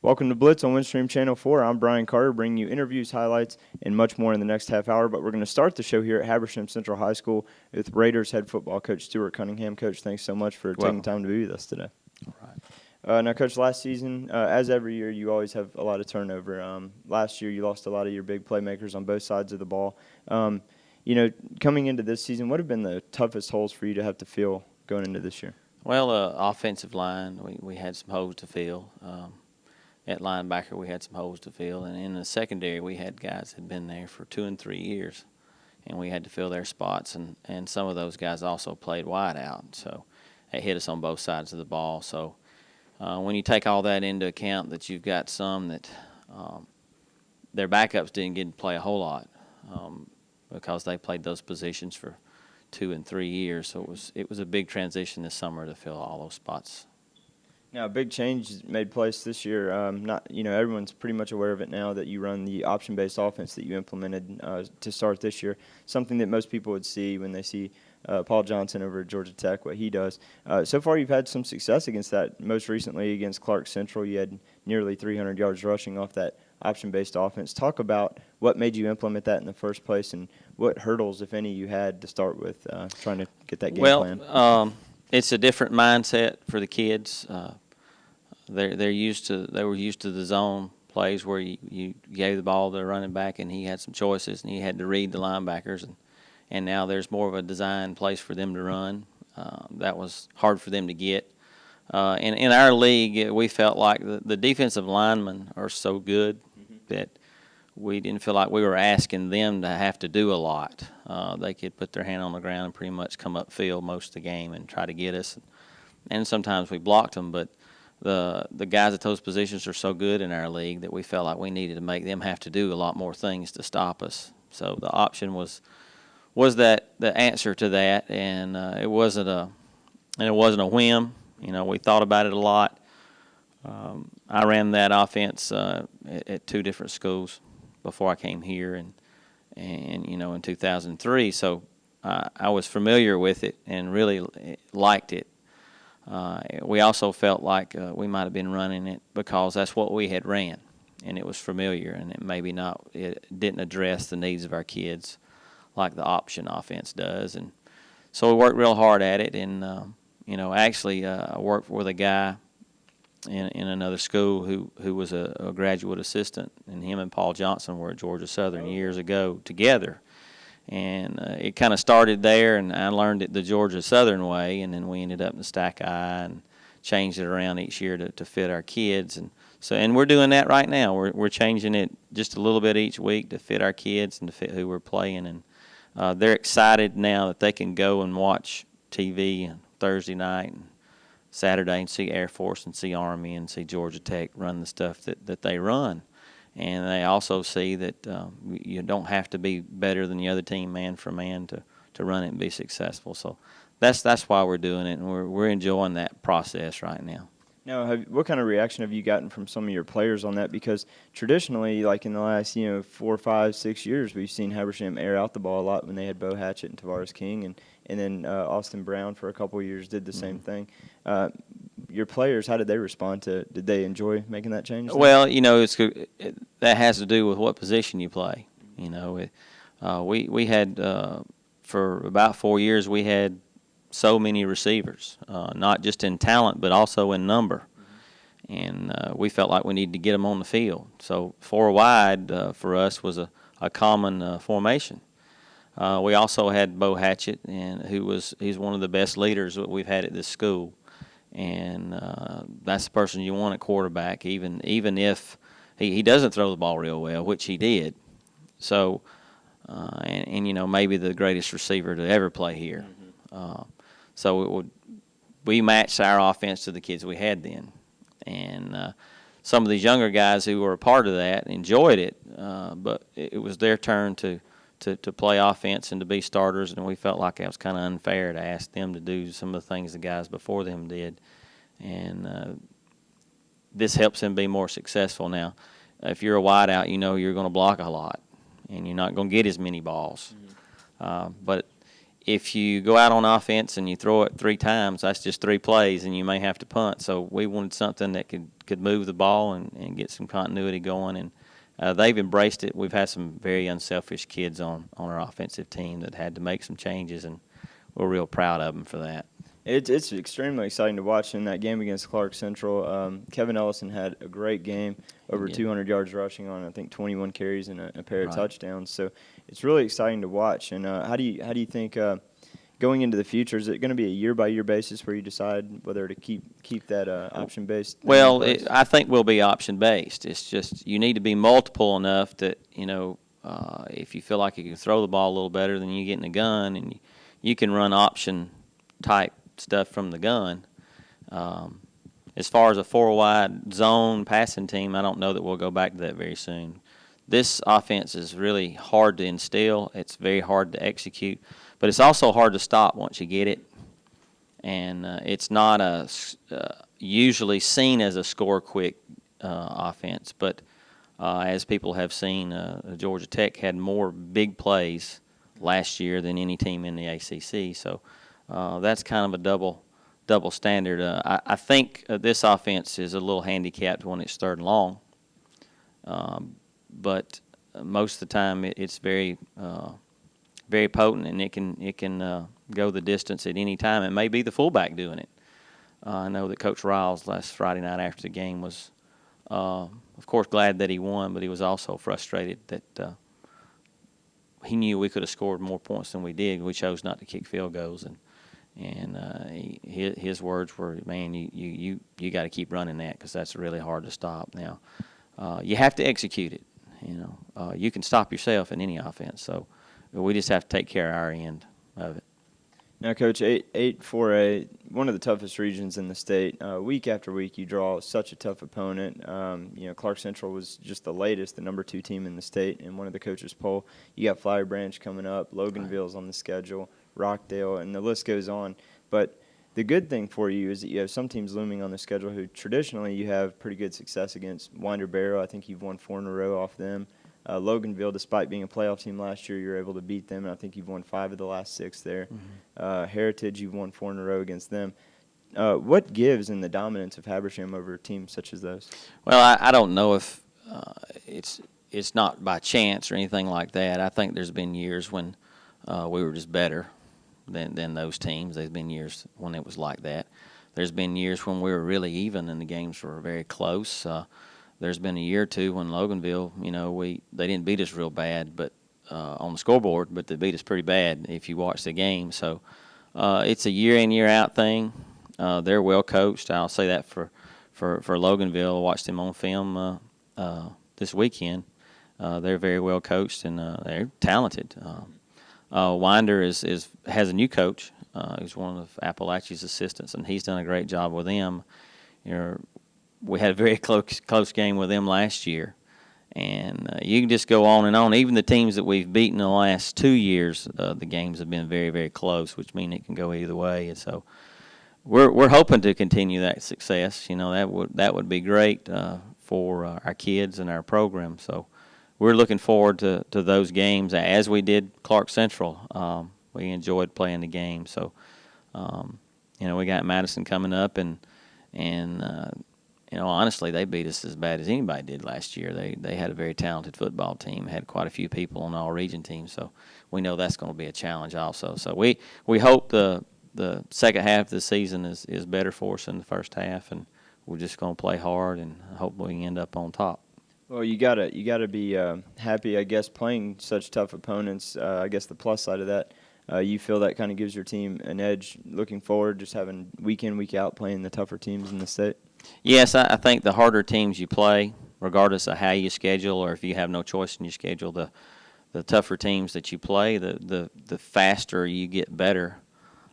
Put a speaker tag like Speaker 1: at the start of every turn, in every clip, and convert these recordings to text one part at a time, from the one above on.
Speaker 1: Welcome to Blitz on Windstream Channel 4. I'm Brian Carter, bringing you interviews, highlights, and much more in the next half hour. But we're going to start the show here at Habersham Central High School with Raiders head football coach Stuart Cunningham. Coach, thanks so much for taking time to be with us today.
Speaker 2: All right.
Speaker 1: Now, Coach, last season, as every year, you always have a lot of turnover. Last year, you lost a lot of your big playmakers on both sides of the ball. Coming into this season, what have been the toughest holes for you to have to fill going into this year?
Speaker 2: Well, offensive line, we had some holes to fill. At linebacker, we had some holes to fill. And in the secondary, we had guys that had been there for 2 and 3 years, and we had to fill their spots. And some of those guys also played wide out, so it hit us on both sides of the ball. So when you take all that into account, that you've got some that their backups didn't get to play a whole lot because they played those positions for 2 and 3 years. So it was a big transition this summer to fill all those spots.
Speaker 1: Now, a big change made place this year. Everyone's pretty much aware of it now that you run the option-based offense that you implemented to start this year. Something that most people would see when they see Paul Johnson over at Georgia Tech, what he does. So far, you've had some success against that. Most recently against Clark Central, you had nearly 300 yards rushing off that option-based offense. Talk about what made you implement that in the first place, and what hurdles, if any, you had to start with trying to get that game plan.
Speaker 2: Well, it's a different mindset for the kids. They were used to the zone plays where you gave the ball to the running back and he had some choices and he had to read the linebackers, and now there's more of a designed place for them to run. That was hard for them to get. In our league, we felt like the defensive linemen are so good that we didn't feel like we were asking them to have to do a lot. They could put their hand on the ground and pretty much come upfield most of the game and try to get us. And sometimes we blocked them, but the guys at those positions are so good in our league that we felt like we needed to make them have to do a lot more things to stop us. So the option was that the answer to that, and it wasn't a whim. We thought about it a lot. I ran that offense at 2 different schools before I came here, and in 2003. So I was familiar with it and really liked it. We also felt like we might have been running it because that's what we had ran, and it was familiar, and it didn't address the needs of our kids like the option offense does. And so we worked real hard at it, and I worked with a guy in another school who was a graduate assistant, and him and Paul Johnson were at Georgia Southern years ago together. And it kind of started there, and I learned it the Georgia Southern way, and then we ended up in the Stack Eye and changed it around each year to fit our kids. And we're doing that right now. We're changing it just a little bit each week to fit our kids and to fit who we're playing. And they're excited now that they can go and watch TV on Thursday night and Saturday and see Air Force and see Army and see Georgia Tech run the stuff that they run. And they also see that you don't have to be better than the other team man for man to run it and be successful. So that's why we're doing it, and we're enjoying that process right now.
Speaker 1: Now, what kind of reaction have you gotten from some of your players on that? Because traditionally, like in the last 4, 5, 6 years, we've seen Habersham air out the ball a lot when they had Bo Hatchett and Tavares King, and then Austin Brown for a couple of years did the same thing. Your players, how did they respond to it? Did they enjoy making that change?
Speaker 2: Well, that has to do with what position you play. We had for about 4 years we had so many receivers, not just in talent but also in number, and we felt like we needed to get them on the field. So 4 wide for us was a common formation. We also had Bo Hatchett, and he's one of the best leaders that we've had at this school. And that's the person you want at quarterback, even if he doesn't throw the ball real well, which he did. So, maybe the greatest receiver to ever play here. So we matched our offense to the kids we had then. And some of these younger guys who were a part of that enjoyed it, but it was their turn to play offense and to be starters, and we felt like it was kind of unfair to ask them to do some of the things the guys before them did. And this helps them be more successful now. If you're a wideout, you're going to block a lot, and you're not going to get as many balls. But if you go out on offense and you throw it 3 times, that's just 3 plays, and you may have to punt. So we wanted something that could move the ball and get some continuity going, and they've embraced it. We've had some very unselfish kids on our offensive team that had to make some changes, and we're real proud of them for that.
Speaker 1: It's extremely exciting to watch. In that game against Clark Central, Kevin Ellison had a great game, over 200 yards rushing on, I think, 21 carries and a pair of touchdowns. So it's really exciting to watch. And how do you think going into the future, is it going to be a year-by-year basis where you decide whether to keep that option-based?
Speaker 2: Well, I think we'll be option-based. It's just you need to be multiple enough that, if you feel like you can throw the ball a little better than you get in the gun, and you can run option-type stuff from the gun. As far as a 4-wide zone passing team, I don't know that we'll go back to that very soon. This offense is really hard to instill. It's very hard to execute, but it's also hard to stop once you get it. And it's not usually seen as a score-quick offense, but as people have seen, Georgia Tech had more big plays last year than any team in the ACC. So that's kind of a double standard. I think this offense is a little handicapped when it's 3rd and long, but most of the time it's very very potent, and it can go the distance at any time. It may be the fullback doing it. I know that Coach Riles last Friday night after the game was, of course, glad that he won, but he was also frustrated that he knew we could have scored more points than we did. We chose not to kick field goals, and his words were, "Man, you got to keep running that, because that's really hard to stop." Now, you have to execute it. You can stop yourself in any offense, so we just have to take care of our end of it.
Speaker 1: Now, Coach, 4A, one of the toughest regions in the state. Week after week, you draw such a tough opponent. Clark Central was just the latest, the number 2 team in the state in one of the coaches' poll. You got Flowery Branch coming up, Loganville's on the schedule, Rockdale, and the list goes on. But the good thing for you is that you have some teams looming on the schedule who traditionally you have pretty good success against. Winder Barrow, I think you've won 4 in a row off them. Loganville, despite being a playoff team last year, you're able to beat them, and I think you've won 5 of the last 6 there. Heritage, you've won 4 in a row against them. What gives in the dominance of Habersham over teams such as those?
Speaker 2: Well, I don't know if it's not by chance or anything like that. I think there's been years when we were just better than those teams. There's been years when it was like that. There's been years when we were really even and the games were very close. There's been a year or two when Loganville, they didn't beat us real bad, but on the scoreboard, but they beat us pretty bad if you watch the game. So it's a year in, year out thing. They're well coached. I'll say that for Loganville. I watched them on film this weekend. They're very well coached, and they're talented. Winder has a new coach. He's one of Appalachia's assistants, and he's done a great job with them. We had a very close game with them last year, and you can just go on and on. Even the teams that we've beaten in the last 2 years, the games have been very, very close, which means it can go either way. And so we're hoping to continue that success. That would be great for our kids and our program. So we're looking forward to those games, as we did Clark Central. We enjoyed playing the game. So we got Madison coming up, and honestly, they beat us as bad as anybody did last year. They had a very talented football team, had quite a few people on all region teams, so we know that's going to be a challenge also. So we hope the second half of the season is better for us than the first half, and we're just going to play hard and hope we can end up on top.
Speaker 1: Well, you gotta be happy, I guess, playing such tough opponents. I guess the plus side of that, you feel that kind of gives your team an edge looking forward, just having week in, week out playing the tougher teams in the state.
Speaker 2: Yes, I think the harder teams you play, regardless of how you schedule or if you have no choice in your schedule, the tougher teams that you play, the faster you get better.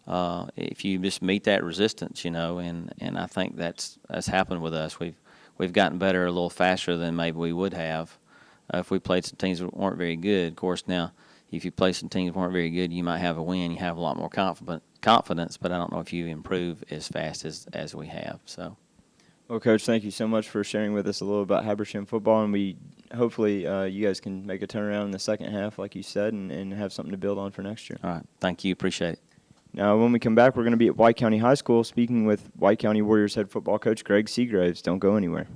Speaker 2: If you just meet that resistance, and I think that's happened with us. We've gotten better a little faster than maybe we would have if we played some teams that weren't very good. Of course, now if you play some teams that weren't very good, you might have a win. You have a lot more confidence, but I don't know if you improve as fast as we have. So.
Speaker 1: Well, Coach, thank you so much for sharing with us a little about Habersham football, and we hopefully you guys can make a turnaround in the second half, like you said, and have something to build on for next year.
Speaker 2: All right. Thank you. Appreciate it.
Speaker 1: Now, when we come back, we're going to be at White County High School speaking with White County Warriors head football coach Greg Seagraves. Don't go anywhere.